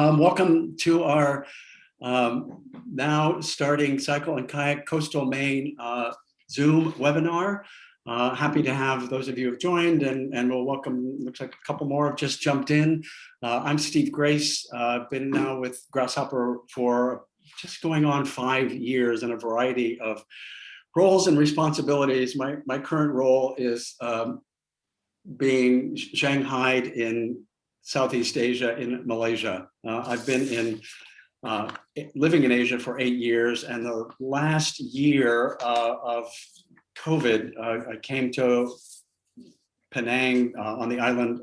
Welcome to our now starting Cycle and Kayak Coastal Maine Zoom webinar. Happy to have those of you who have joined, and we'll welcome, looks like a couple more have just jumped in. I'm Steve Grace. I've been now with Grasshopper for just going on 5 years in a variety of roles and responsibilities. My current role is being shanghaied in Southeast Asia, in Malaysia. I've been living in Asia for 8 years, and the last year of COVID, I came to Penang on the island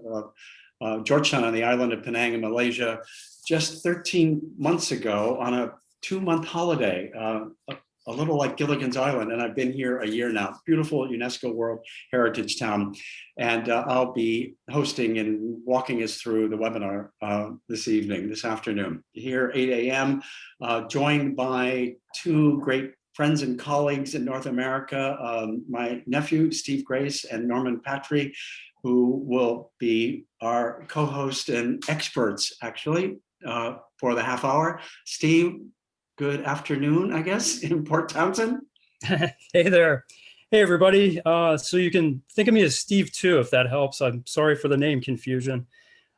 of Georgetown on the island of Penang in Malaysia just 13 months ago on a 2-month holiday, a little like Gilligan's Island, and I've been here a year now. Beautiful UNESCO World Heritage Town, and I'll be hosting and walking us through the webinar this afternoon. Here 8 a.m., joined by 2 great friends and colleagues in North America, my nephew, Steve Grace, and Norman Patry, who will be our co-host and experts, actually, for the half hour. Steve, good afternoon, I guess, in Port Townsend. Hey there. Hey, everybody. So you can think of me as Steve, too, if that helps. I'm sorry for the name confusion.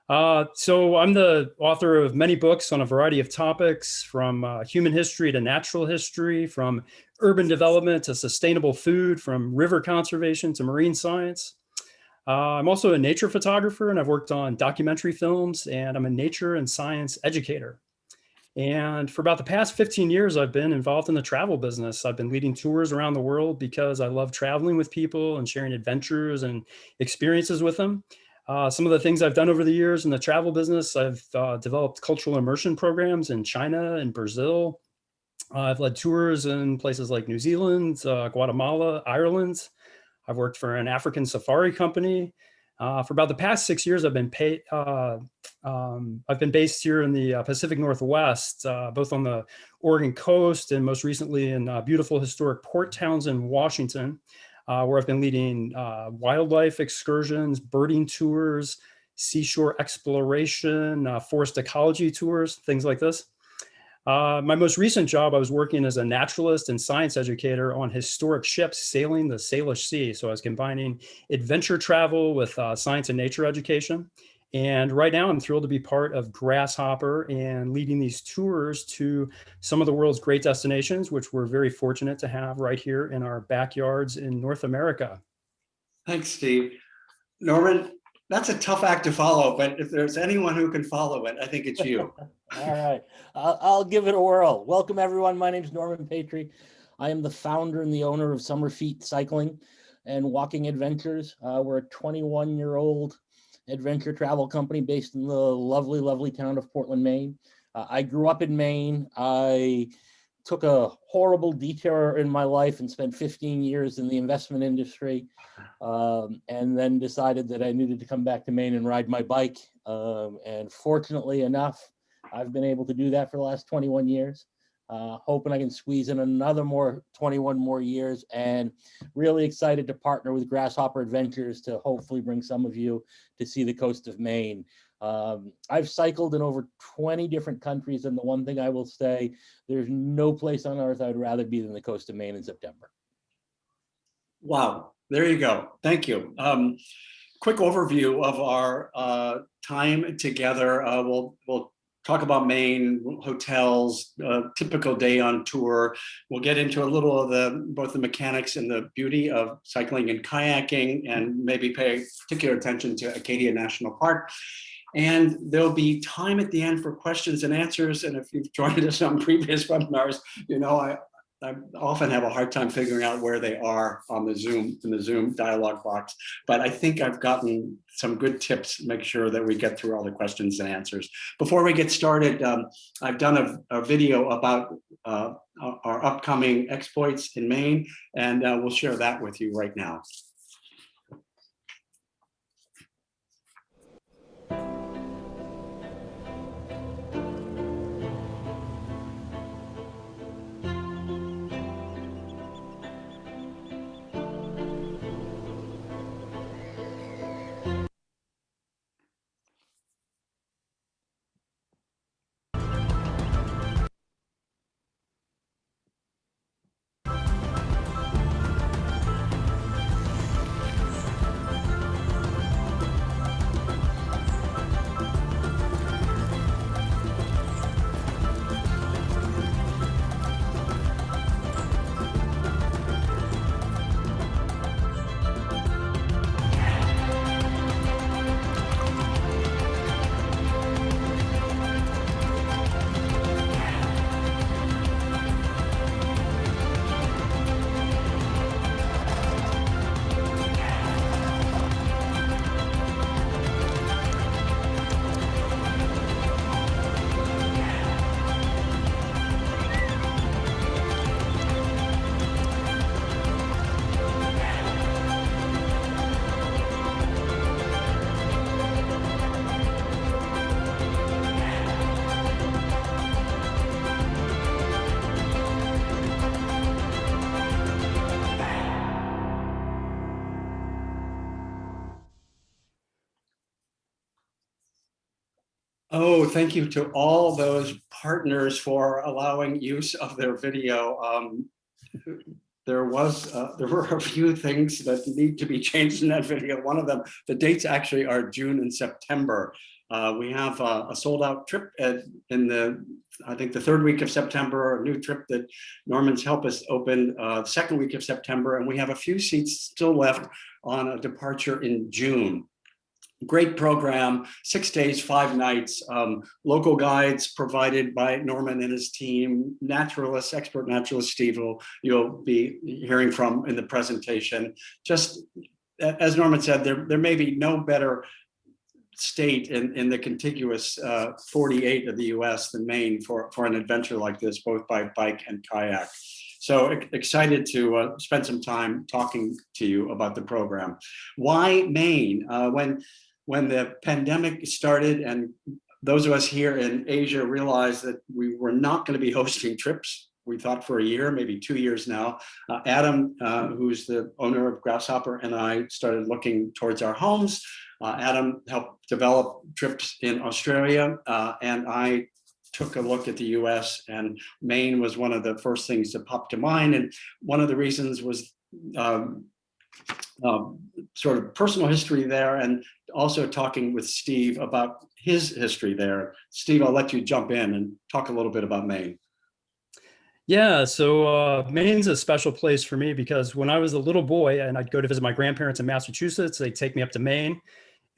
So I'm the author of many books on a variety of topics, from human history to natural history, from urban development to sustainable food, from river conservation to marine science. I'm also a nature photographer, and I've worked on documentary films, and I'm a nature and science educator. And for about the past 15 years, I've been involved in the travel business. I've been leading tours around the world because I love traveling with people and sharing adventures and experiences with them. Some of the things I've done over the years in the travel business, I've developed cultural immersion programs in China and Brazil. I've led tours in places like New Zealand, Guatemala, Ireland. I've worked for an African safari company. For about the past 6 years, I've been based here in the Pacific Northwest, both on the Oregon coast and most recently in beautiful historic Port Townsend, Washington, where I've been leading wildlife excursions, birding tours, seashore exploration, forest ecology tours, things like this. My most recent job, I was working as a naturalist and science educator on historic ships sailing the Salish Sea. So I was combining adventure travel with science and nature education. And right now I'm thrilled to be part of Grasshopper and leading these tours to some of the world's great destinations, which we're very fortunate to have right here in our backyards in North America. Thanks, Steve. Norman, that's a tough act to follow, but if there's anyone who can follow it, I think it's you. All right, I'll give it a whirl. Welcome, everyone. My name is Norman Patry. I am the founder and the owner of Summer Feet Cycling and Walking Adventures. We're a 21-year-old adventure travel company based in the lovely, lovely town of Portland, Maine. I grew up in Maine. I took a horrible detour in my life and spent 15 years in the investment industry, and then decided that I needed to come back to Maine and ride my bike. And fortunately enough, I've been able to do that for the last 21 years, hoping I can squeeze in another 21 more years, and really excited to partner with Grasshopper Adventures to hopefully bring some of you to see the coast of Maine. I've cycled in over 20 different countries, and the one thing I will say, there's no place on earth I'd rather be than the coast of Maine in September. Wow, there you go. Thank you. Quick overview of our time together. We'll talk about Maine, hotels, typical day on tour. We'll get into a little of both the mechanics and the beauty of cycling and kayaking, and maybe pay particular attention to Acadia National Park. And there'll be time at the end for questions and answers. And if you've joined us on previous webinars, you know I often have a hard time figuring out where they are on the Zoom, in the Zoom dialog box. But I think I've gotten some good tips to make sure that we get through all the questions and answers. Before we get started, I've done a video about our upcoming exploits in Maine, and we'll share that with you right now. Oh, thank you to all those partners for allowing use of their video. There were a few things that need to be changed in that video. One of them, the dates actually are June and September. We have a sold out trip in I think the third week of September, a new trip that Norman's helped us open the second week of September, and we have a few seats still left on a departure in June. Great program, 6 days, 5 nights, local guides provided by Norman and his team, naturalists, expert naturalist Steve, who you'll be hearing from in the presentation. Just as Norman said, there may be no better state in the contiguous 48 of the US than Maine for an adventure like this, both by bike and kayak. So excited to spend some time talking to you about the program. Why Maine? When the pandemic started and those of us here in Asia realized that we were not going to be hosting trips, we thought for a year, maybe 2 years now, Adam, who's the owner of Grasshopper, and I started looking towards our homes. Adam helped develop trips in Australia, and I took a look at the US, and Maine was one of the first things that popped to mind. And one of the reasons was sort of personal history there, and also talking with Steve about his history there. Steve, I'll let you jump in and talk a little bit about Maine. Yeah, so Maine's a special place for me because when I was a little boy and I'd go to visit my grandparents in Massachusetts, they'd take me up to Maine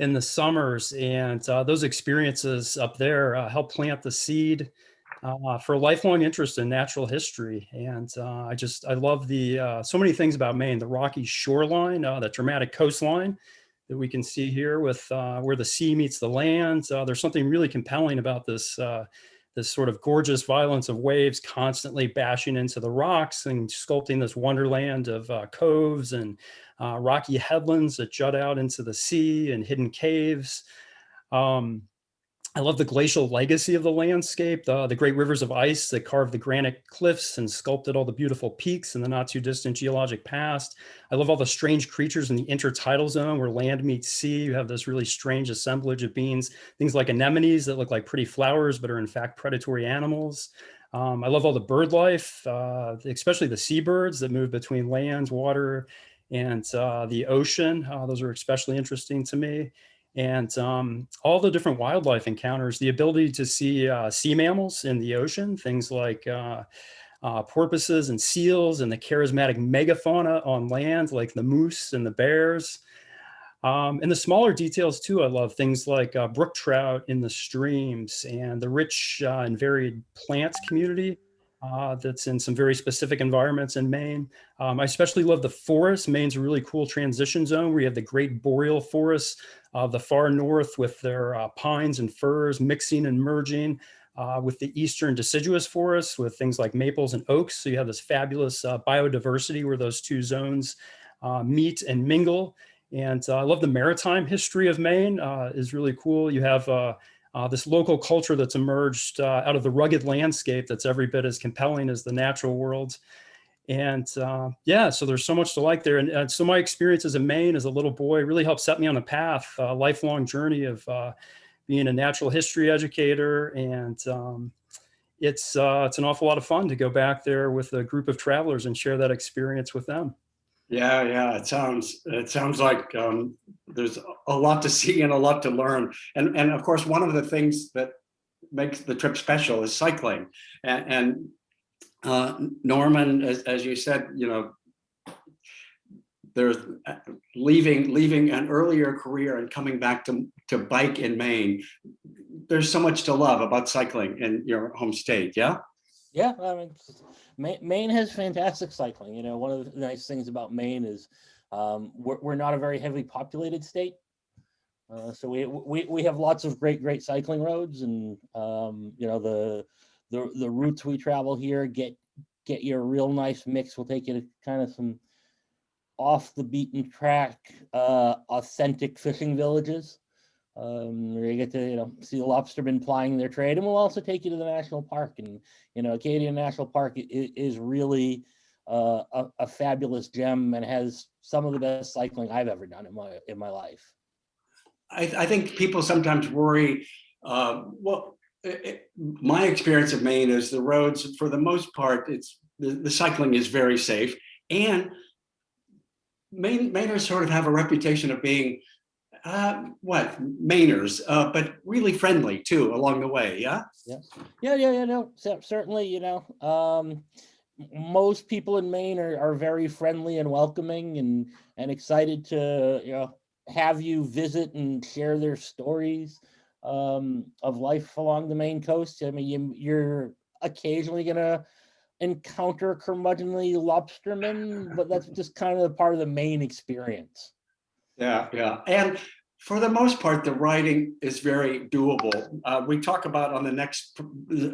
in the summers, and those experiences up there helped plant the seed for a lifelong interest in natural history. And I love the so many things about Maine: the rocky shoreline, the dramatic coastline that we can see here with where the sea meets the land. There's something really compelling about this this sort of gorgeous violence of waves constantly bashing into the rocks and sculpting this wonderland of coves and rocky headlands that jut out into the sea and hidden caves. Um, I love the glacial legacy of the landscape, the great rivers of ice that carved the granite cliffs and sculpted all the beautiful peaks in the not too distant geologic past. I love all the strange creatures in the intertidal zone where land meets sea. You have this really strange assemblage of beings, things like anemones that look like pretty flowers, but are in fact predatory animals. I love all the bird life, especially the seabirds that move between land, water, and the ocean. Those are especially interesting to me. And all the different wildlife encounters, the ability to see sea mammals in the ocean, things like porpoises and seals, and the charismatic megafauna on land, like the moose and the bears. And the smaller details too, I love things like brook trout in the streams and the rich and varied plants community that's in some very specific environments in Maine. I especially love the forest. Maine's a really cool transition zone where you have the great boreal forests of the far north with their pines and firs mixing and merging with the eastern deciduous forests with things like maples and oaks. So you have this fabulous biodiversity where those two zones meet and mingle. And I love the maritime history of Maine is really cool. You have this local culture that's emerged out of the rugged landscape that's every bit as compelling as the natural world. And yeah, so there's so much to like there. And so my experiences in Maine as a little boy really helped set me on the path, a lifelong journey of being a natural history educator. And it's an awful lot of fun to go back there with a group of travelers and share that experience with them. Yeah, it sounds like there's a lot to see and a lot to learn. And of course, one of the things that makes the trip special is cycling. And Norman, as you said, you know, there's leaving an earlier career and coming back to bike in Maine. There's so much to love about cycling in your home state. Yeah. Yeah, I mean, Maine has fantastic cycling. You know, one of the nice things about Maine is we're not a very heavily populated state, so we have lots of great cycling roads, and you know, the routes we travel here get you a real nice mix. We'll take you to kind of some off the beaten track, authentic fishing villages. Where you get to, see the lobstermen plying their trade, and we'll also take you to the national park. And Acadian National Park is really a fabulous gem and has some of the best cycling I've ever done in my life. I think people sometimes worry Well, my experience of Maine is the roads, for the most part, the cycling is very safe, and Mainers sort of have a reputation of being Mainers, but really friendly too along the way. Yeah. Yeah. No, certainly. Most people in Maine are very friendly and welcoming and excited to have you visit and share their stories of life along the Maine coast. I mean, you're occasionally gonna encounter curmudgeonly lobstermen, but that's just kind of part of the Maine experience. Yeah. And for the most part, the riding is very doable. We talk about on the next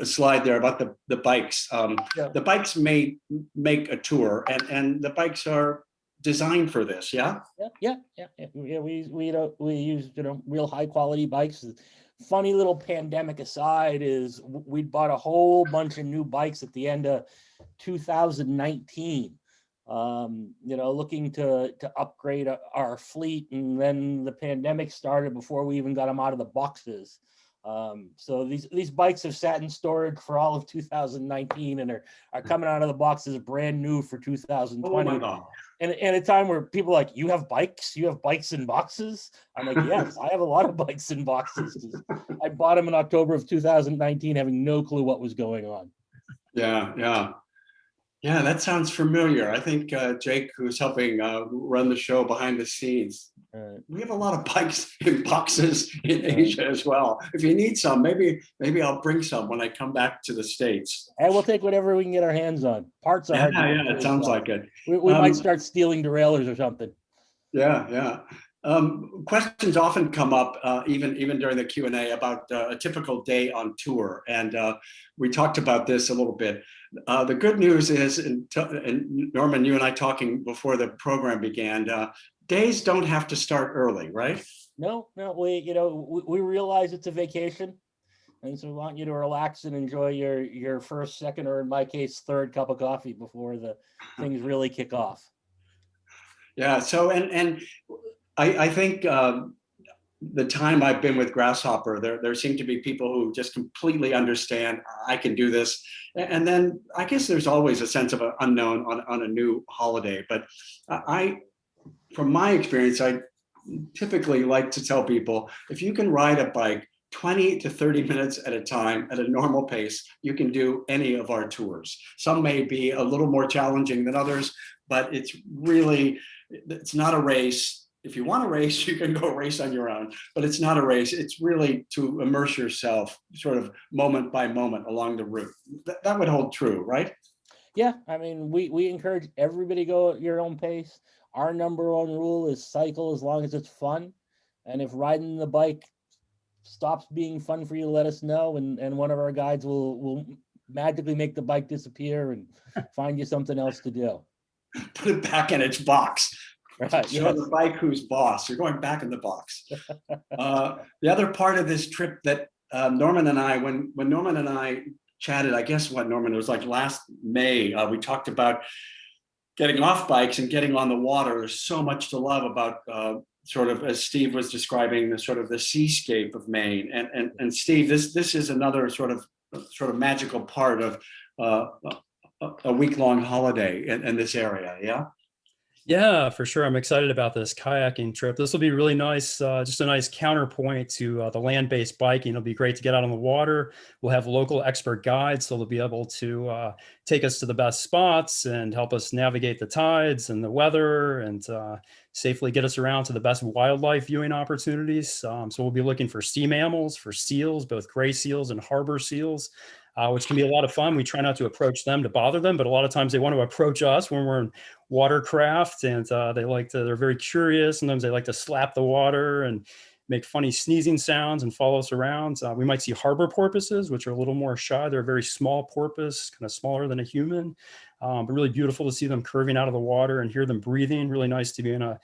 slide there about the bikes. Yeah. The bikes may make a tour, and the bikes are designed for this. Yeah. Yeah. We use real high quality bikes. Funny little pandemic aside is we bought a whole bunch of new bikes at the end of 2019. Looking to upgrade our fleet, and then the pandemic started before we even got them out of the boxes. So these bikes have sat in storage for all of 2019 and are coming out of the boxes brand new for 2020. Oh my God. And at a time where people are like, you have bikes in boxes? I'm like, yes, I have a lot of bikes in boxes. I bought them in October of 2019, having no clue what was going on. Yeah, that sounds familiar. I think Jake, who's helping run the show behind the scenes, we have a lot of bikes in boxes in Asia as well. If you need some, maybe I'll bring some when I come back to the States. And we'll take whatever we can get our hands on. Parts are hard to Yeah, it sounds like it. We might start stealing derailleurs or something. Yeah. Questions often come up, even during the Q&A, about a typical day on tour, and we talked about this a little bit. The good news is, and Norman, you and I talking before the program began, days don't have to start early, right? No, we realize it's a vacation, and so we want you to relax and enjoy your first, second, or in my case, third cup of coffee before the things really kick off. Yeah. So and I think the time I've been with Grasshopper, there seem to be people who just completely understand, I can do this. And then I guess there's always a sense of an unknown on a new holiday. But from my experience, I typically like to tell people, if you can ride a bike 20 to 30 minutes at a time at a normal pace, you can do any of our tours. Some may be a little more challenging than others, but it's not a race. If you want to race, you can go race on your own, but it's not a race. It's really to immerse yourself sort of moment by moment along the route. That would hold true, right? Yeah, I mean, we encourage everybody to go at your own pace. Our number one rule is cycle as long as it's fun. And if riding the bike stops being fun for you, let us know, and one of our guides will magically make the bike disappear and find you something else to do. Put it back in its box. Right. Show the bike who's boss. You're going back in the box. The other part of this trip that Norman and I, when Norman and I chatted, I guess Norman, it was like last May, we talked about getting off bikes and getting on the water. There's so much to love about sort of, as Steve was describing, the sort of the seascape of Maine. And Steve, this is another sort of magical part of a week-long holiday in this area. Yeah. Yeah, for sure. I'm excited about this kayaking trip. This will be really nice, just a nice counterpoint to the land-based biking. It'll be great to get out on the water. We'll have local expert guides, so they'll be able to take us to the best spots and help us navigate the tides and the weather, and safely get us around to the best wildlife viewing opportunities. So we'll be looking for sea mammals, for seals, both gray seals and harbor seals. Which can be a lot of fun. We try not to approach them to bother them, but a lot of times they want to approach us when we're in watercraft, and they're very curious. Sometimes they like to slap the water and make funny sneezing sounds and follow us around. We might see harbor porpoises, which are a little more shy. They're a very small porpoise, kind of smaller than a human, but really beautiful to see them curving out of the water and hear them breathing. Really nice to be in a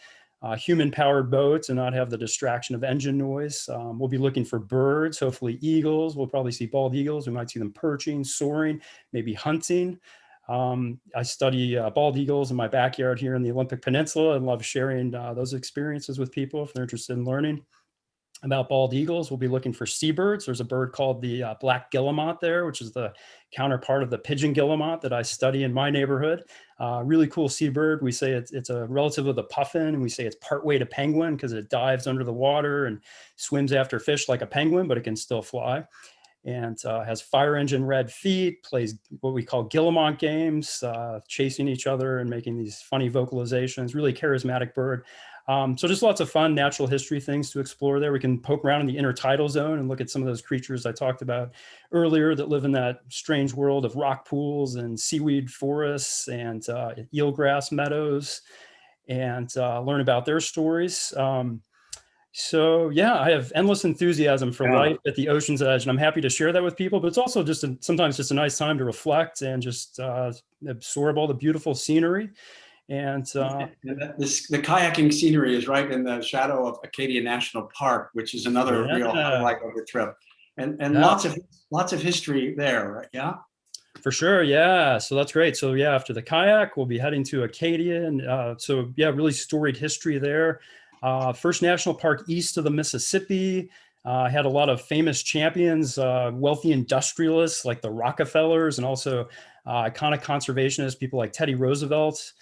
human-powered boats and not have the distraction of engine noise. We'll be looking for birds, hopefully eagles. We'll probably see bald eagles. We might see them perching, soaring, maybe hunting. I study bald eagles in my backyard here in the Olympic Peninsula and love sharing those experiences with people if they're interested in learning. about bald eagles, we'll be looking for seabirds. There's a bird called the black guillemot there, which is the counterpart of the pigeon guillemot that I study in my neighborhood. Really cool seabird. We say it's a relative of the puffin, and we say it's partway to penguin because it dives under the water and swims after fish like a penguin, but it can still fly. And has fire engine red feet, plays what we call guillemot games, chasing each other and making these funny vocalizations. Really charismatic bird. So just lots of fun natural history things to explore there. We can poke around in the intertidal zone and look at some of those creatures I talked about earlier that live in that strange world of rock pools and seaweed forests and eelgrass meadows, and learn about their stories. So yeah, I have endless enthusiasm for life at the ocean's edge, and I'm happy to share that with people. But it's also just sometimes just a nice time to reflect and just absorb all the beautiful scenery. And the kayaking scenery is right in the shadow of Acadia National Park, which is another real highlight of the trip, and lots of history there, right? Yeah. For sure, yeah. So that's great. So yeah, after the kayak, we'll be heading to Acadia, and so yeah, really storied history there. First national park east of the Mississippi. Had a lot of famous champions, wealthy industrialists like the Rockefellers, and also iconic conservationists, people like Teddy Roosevelt.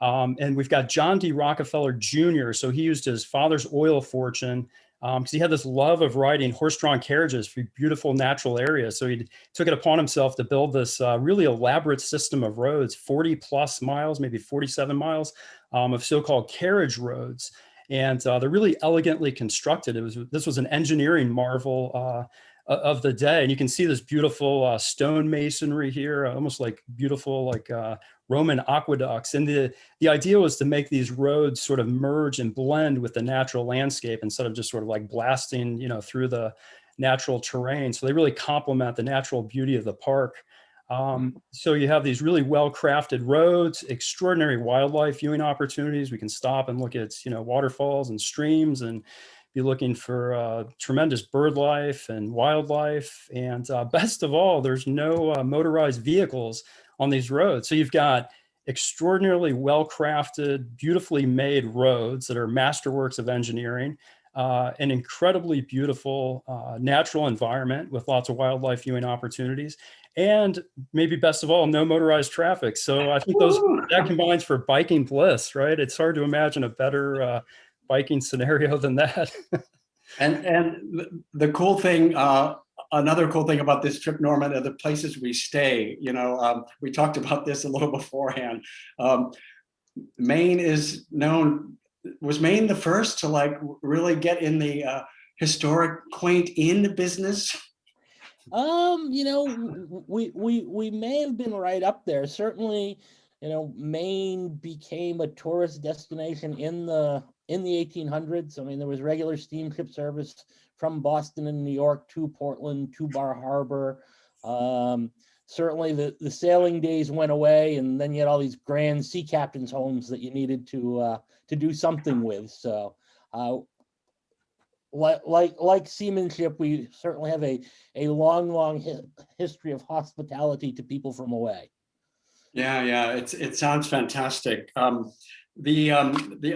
And we've got John D. Rockefeller Jr. So he used his father's oil fortune because he had this love of riding horse-drawn carriages for beautiful natural areas. So he took it upon himself to build this really elaborate system of roads, 40 plus miles, maybe 47 miles of so-called carriage roads. And they're really elegantly constructed. This was an engineering marvel of the day. And you can see this beautiful stone masonry here, almost like beautiful like Roman aqueducts. And the idea was to make these roads sort of merge and blend with the natural landscape instead of just sort of like blasting, through the natural terrain. So they really complement the natural beauty of the park. So you have these really well-crafted roads, extraordinary wildlife viewing opportunities. We can stop and look at, waterfalls and streams, and be looking for tremendous bird life and wildlife. And best of all, there's no motorized vehicles on these roads. So you've got extraordinarily well-crafted, beautifully made roads that are masterworks of engineering, an incredibly beautiful natural environment with lots of wildlife viewing opportunities, and maybe best of all, no motorized traffic. So I think that combines for biking bliss, right? It's hard to imagine a better biking scenario than that. and the cool thing, another cool thing about this trip, Norman, are the places we stay. We talked about this a little beforehand. Maine is known. Was Maine the first to like really get in the historic quaint inn business? We may have been right up there. Certainly, Maine became a tourist destination in the 1800s. I mean, there was regular steamship service from Boston and New York to Portland to Bar Harbor. Certainly the sailing days went away, and then you had all these grand sea captains' homes that you needed to do something with. So like seamanship, we certainly have a long history of hospitality to people from away. Yeah, it sounds fantastic. The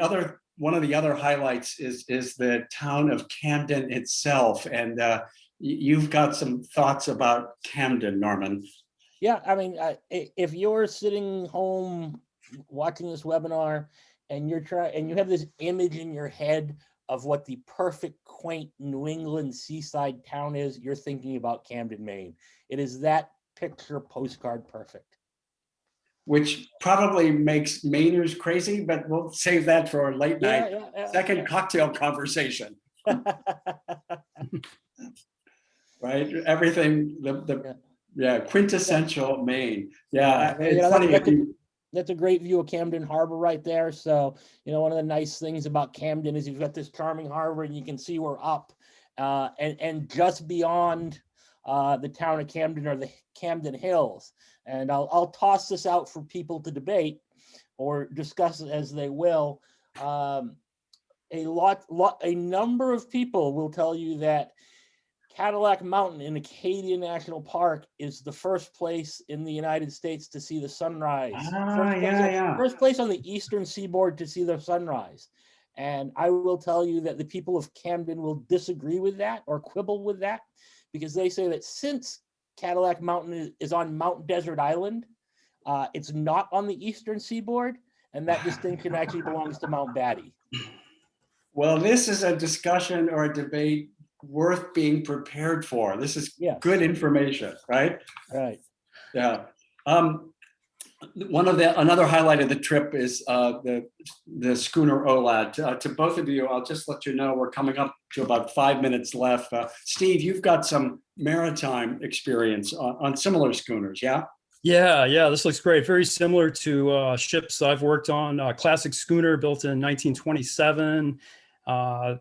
other one of the other highlights is the town of Camden itself, and you've got some thoughts about Camden, Norman. Yeah, I mean, if you're sitting home watching this webinar and you have this image in your head of what the perfect, quaint New England seaside town is, you're thinking about Camden, Maine. It is that picture postcard perfect. Which probably makes Mainers crazy, but we'll save that for a late night second cocktail conversation. Right? Everything, quintessential Maine. Yeah, it's funny. That's a great view of Camden Harbor right there. So, one of the nice things about Camden is you've got this charming harbor, and you can see we're up. And just beyond the town of Camden are the Camden Hills. And I'll toss this out for people to debate or discuss it as they will. A number of people will tell you that Cadillac Mountain in Acadia National Park is the first place in the United States to see the sunrise. First place on the eastern seaboard to see the sunrise. And I will tell you that the people of Camden will disagree with that or quibble with that, because they say that since Cadillac Mountain is on Mount Desert Island, it's not on the eastern seaboard, and that distinction actually belongs to Mount Batty. Well, this is a discussion or a debate worth being prepared for. This is good information, right? Right. Yeah. Another highlight of the trip is the schooner OLAD. To both of you, I'll just let you know we're coming up to about 5 minutes left. Steve, you've got some maritime experience on similar schooners, yeah? Yeah, this looks great. Very similar to ships I've worked on. Classic schooner built in 1927.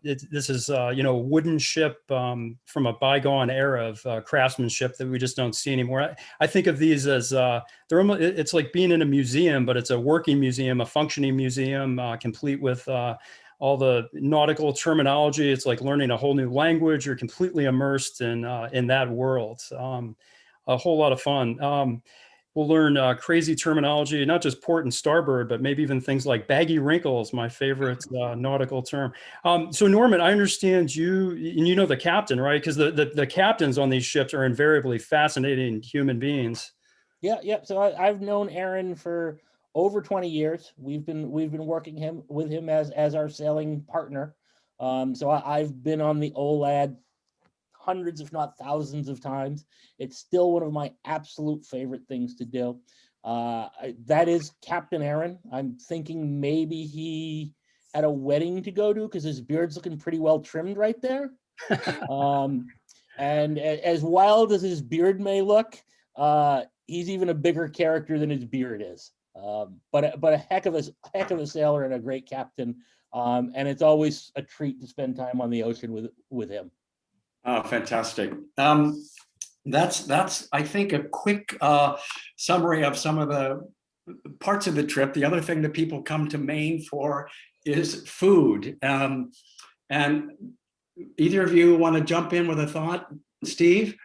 This is a wooden ship from a bygone era of craftsmanship that we just don't see anymore. I think of these as it's like being in a museum, but it's a working museum, a functioning museum, complete with all the nautical terminology. It's like learning a whole new language. You're completely immersed in that world. A whole lot of fun. We'll learn crazy terminology, not just port and starboard, but maybe even things like baggy wrinkles, my favorite nautical term. So Norman, I understand you know the captain, right? Because the captains on these ships are invariably fascinating human beings. Yeah. So I've known Aaron for over 20 years. We've been working with him as our sailing partner. So I've been on the OLAD hundreds, if not thousands of times. It's still one of my absolute favorite things to do. That is Captain Aaron. I'm thinking maybe he had a wedding to go to because his beard's looking pretty well trimmed right there. And as wild as his beard may look, he's even a bigger character than his beard is. But a heck of a sailor and a great captain. And it's always a treat to spend time on the ocean with him. Oh, fantastic. That's I think a quick summary of some of the parts of the trip. The other thing that people come to Maine for is food. And either of you want to jump in with a thought, Steve?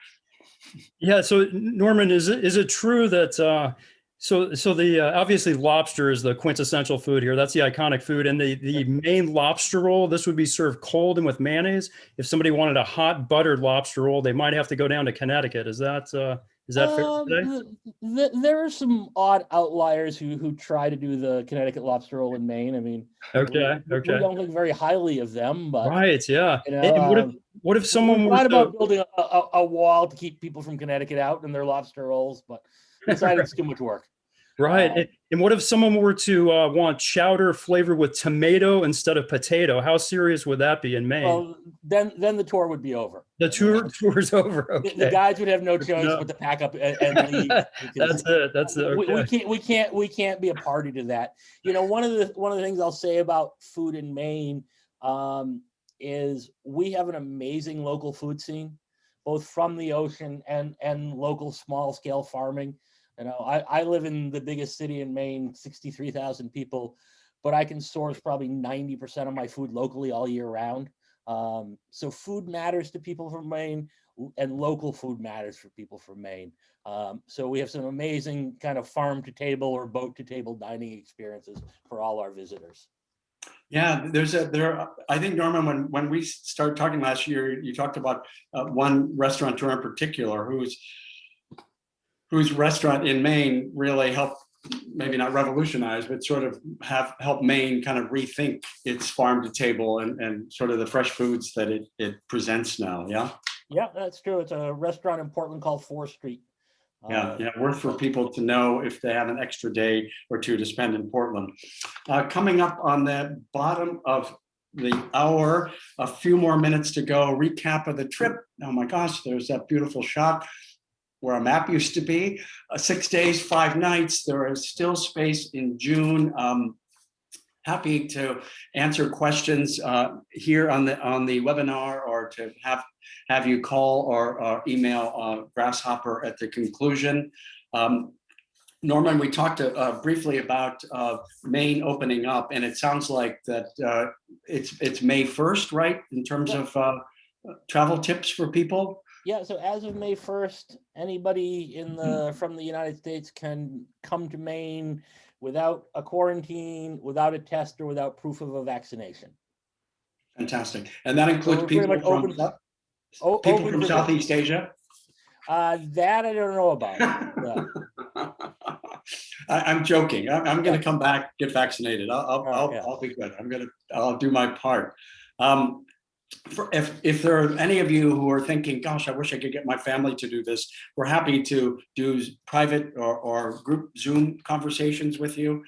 Yeah. So Norman, is it true that so the obviously lobster is the quintessential food here. That's the iconic food, and the Maine lobster roll. This would be served cold and with mayonnaise. If somebody wanted a hot buttered lobster roll, they might have to go down to Connecticut. Is that fair to say? There are some odd outliers who try to do the Connecticut lobster roll in Maine. I mean, okay. We don't think very highly of them, but right, yeah. And what if someone we were thought about building a wall to keep people from Connecticut out and their lobster rolls, but decided it's too much work. Right. And what if someone were to want chowder flavored with tomato instead of potato? How serious would that be in Maine? Well, then the tour would be over. The tour's over. Okay. The guys would have no choice but to pack up and leave. That's it. Okay. We can't be a party to that. One of the things I'll say about food in Maine is we have an amazing local food scene, both from the ocean and local small scale farming. I live in the biggest city in Maine, 63,000 people, but I can source probably 90% of my food locally all year round. So food matters to people from Maine, and local food matters for people from Maine. So we have some amazing kind of farm to table or boat to table dining experiences for all our visitors. Yeah, I think, Norman, when we started talking last year, you talked about one restaurateur in particular whose restaurant in Maine really helped, maybe not revolutionize, but sort of help Maine kind of rethink its farm to table and sort of the fresh foods that it presents now. Yeah. Yeah, that's true. It's a restaurant in Portland called 4th Street. Yeah, worth for people to know if they have an extra day or two to spend in Portland. Coming up on the bottom of the hour, a few more minutes to go. Recap of the trip. Oh my gosh, there's that beautiful shot where a map used to be. 6 days, 5 nights. There is still space in June. Happy to answer questions here on the webinar, or to have you call or email Grasshopper at the conclusion. Norman, we talked briefly about Maine opening up, and it sounds like that it's May 1st, right? In terms of travel tips for people. Yeah, so as of May 1st, anybody from the United States can come to Maine without a quarantine, without a test, or without proof of a vaccination. Fantastic. And that So includes we're pretty people much from open for Southeast Asia? that I don't know about. Yeah. I'm joking. I'm going Yeah. to come back, get vaccinated. Yeah. I'll be good. I'll do my part. If there are any of you who are thinking, gosh, I wish I could get my family to do this, we're happy to do private or group Zoom conversations with you.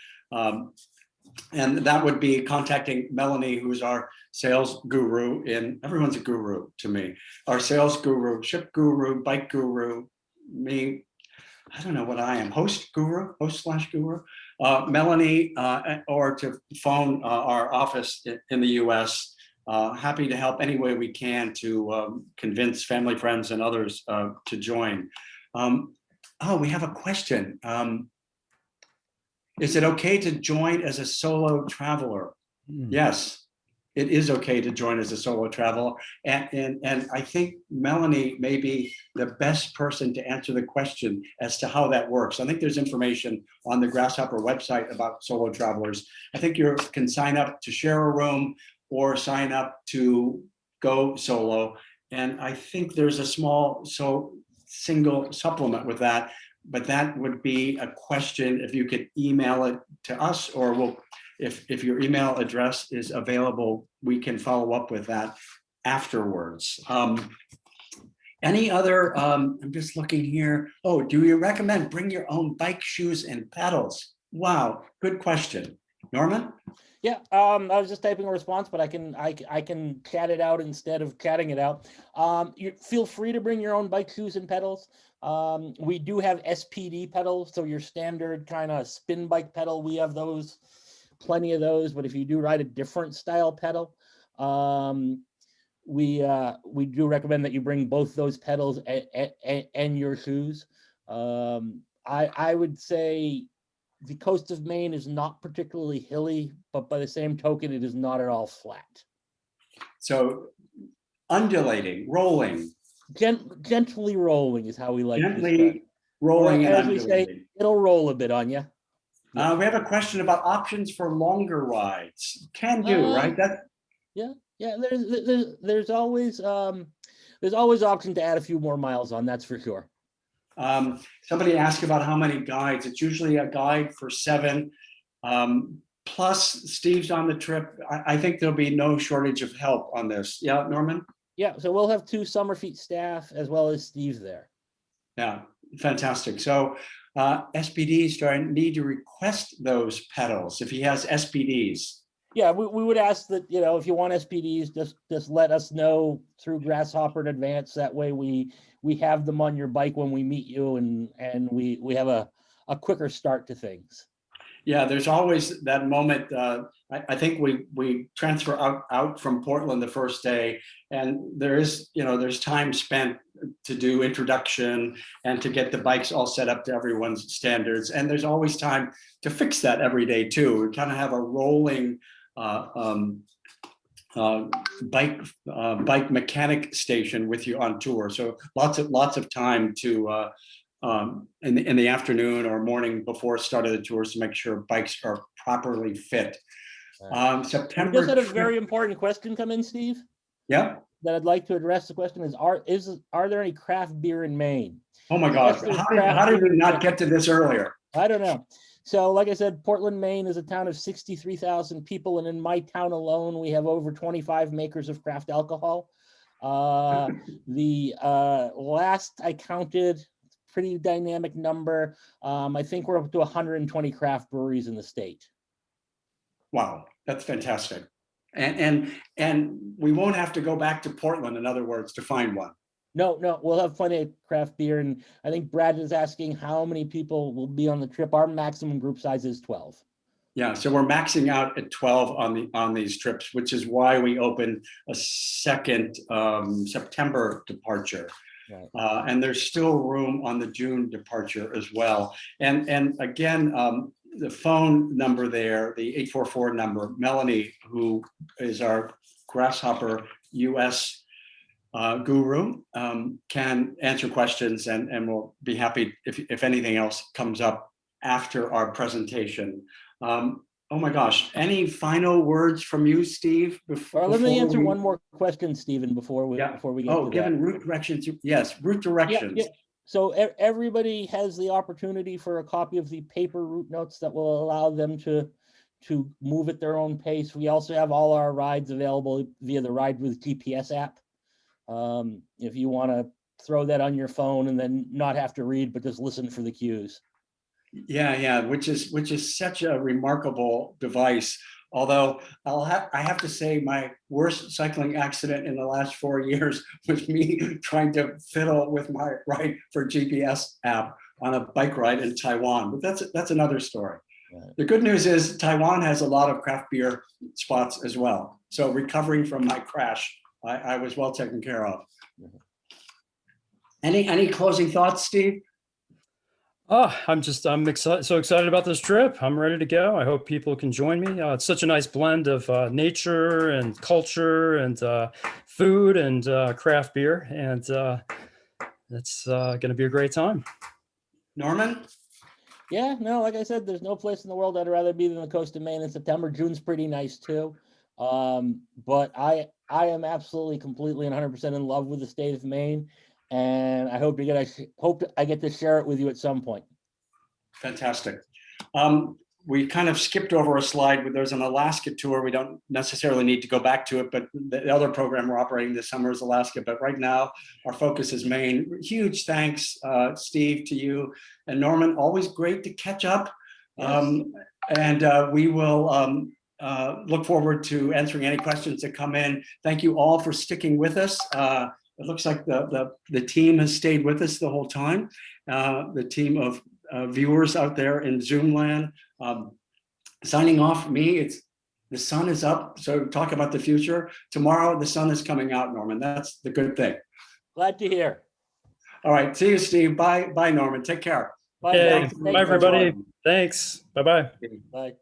And that would be contacting Melanie, who's our sales guru everyone's a guru to me, our sales guru, ship guru, bike guru, me. I don't know what I am, host slash guru, Melanie, or to phone our office in the US. Happy to help any way we can to convince family, friends, and others to join. We have a question. Is it okay to join as a solo traveler? Yes, it is okay to join as a solo traveler. And I think Melanie may be the best person to answer the question as to how that works. I think there's information on the Grasshopper website about solo travelers. I think you can sign up to share a room or sign up to go solo. And I think there's a small single supplement with that. But that would be a question if you could email it to us, or if your email address is available, we can follow up with that afterwards. Any other, I'm just looking here. Oh, do you recommend bring your own bike, shoes, and pedals? Wow, good question. Norman? Yeah, I was just typing a response, but I can chat it out instead of chatting it out. You feel free to bring your own bike, shoes, and pedals. We do have SPD pedals, so your standard kind of spin bike pedal. We have those, plenty of those. But if you do ride a different style pedal, we do recommend that you bring both those pedals and your shoes. I would say the coast of Maine is not particularly hilly, but by the same token, it is not at all flat. So undulating, rolling. Gently rolling is how we like to describe Gently it. rolling Or, and as we say, undulating. it'll roll a bit on you. We have a question about options for longer rides. Can do, right? Yeah. There's always option to add a few more miles on. That's for sure. Somebody asked about how many guides. It's usually a guide for 7. Plus, Steve's on the trip. I think there'll be no shortage of help on this. Yeah, Norman? Yeah, so we'll have 2 Summerfeet staff as well as Steve there. Yeah, fantastic. So SPDs, do I need to request those pedals if he has SPDs? Yeah, we would ask that, if you want SPDs, just let us know through Grasshopper in advance. That way we have them on your bike when we meet you, and we have a quicker start to things. Yeah, there's always that moment. I think we transfer out from Portland the first day, and there's time spent to do introduction and to get the bikes all set up to everyone's standards. And there's always time to fix that every day too. We kind of have a rolling bike mechanic station with you on tour. So lots of time to in the afternoon or morning before start of the tours to make sure bikes are properly fit. September. We just had a very important question come in, Steve. Yeah. That I'd like to address. The question is: Are there any craft beer in Maine? Oh my God! How did we not get to this earlier? I don't know. So, like I said, Portland, Maine is a town of 63,000 people, and in my town alone, we have over 25 makers of craft alcohol. The last I counted, pretty dynamic number. I think we're up to 120 craft breweries in the state. Wow, that's fantastic. And we won't have to go back to Portland, in other words, to find one. No, we'll have plenty of craft beer. And I think Brad is asking how many people will be on the trip. Our maximum group size is 12. Yeah, so we're maxing out at 12 on these trips, which is why we opened a second September departure. Right. And there's still room on the June departure as well. And again, the phone number there, the 844 number, Melanie, who is our Grasshopper US guru can answer questions, and we'll be happy if anything else comes up after our presentation. Oh my gosh, any final words from you, Steve? Let me answer one more question, Stephen, before we Yeah. get to that. Given route directions, yes, route directions. Yeah. So everybody has the opportunity for a copy of the paper route notes that will allow them to move at their own pace. We also have all our rides available via the Ride with GPS app. If you want to throw that on your phone and then not have to read, but just listen for the cues. Yeah, which is such a remarkable device. Although I have to say my worst cycling accident in the last 4 years was me trying to fiddle with my Ride for GPS app on a bike ride in Taiwan. But that's another story. Right. The good news is Taiwan has a lot of craft beer spots as well. So recovering from my crash, I was well taken care of. Any closing thoughts, Steve? Oh, I'm so excited about this trip. I'm ready to go. I hope people can join me. It's such a nice blend of nature and culture and food and craft beer. And it's going to be a great time. Norman? Yeah, no, like I said, there's no place in the world I'd rather be than the coast of Maine in September. June's pretty nice too. But I am absolutely, completely, and 100% in love with the state of Maine. And I hope I get to share it with you at some point. Fantastic. We kind of skipped over a slide, but there's an Alaska tour. We don't necessarily need to go back to it, but the other program we're operating this summer is Alaska. But right now, our focus is Maine. Huge thanks, Steve, to you and Norman. Always great to catch up. Yes. And we will look forward to answering any questions that come in. Thank you all for sticking with us. It looks like the team has stayed with us the whole time. The team of viewers out there in Zoom land. Signing off, the sun is up, so talk about the future. Tomorrow, the sun is coming out, Norman. That's the good thing. Glad to hear. All right, see you, Steve. Bye, Norman. Take care. Bye, everybody. Thanks. Bye-bye. Bye.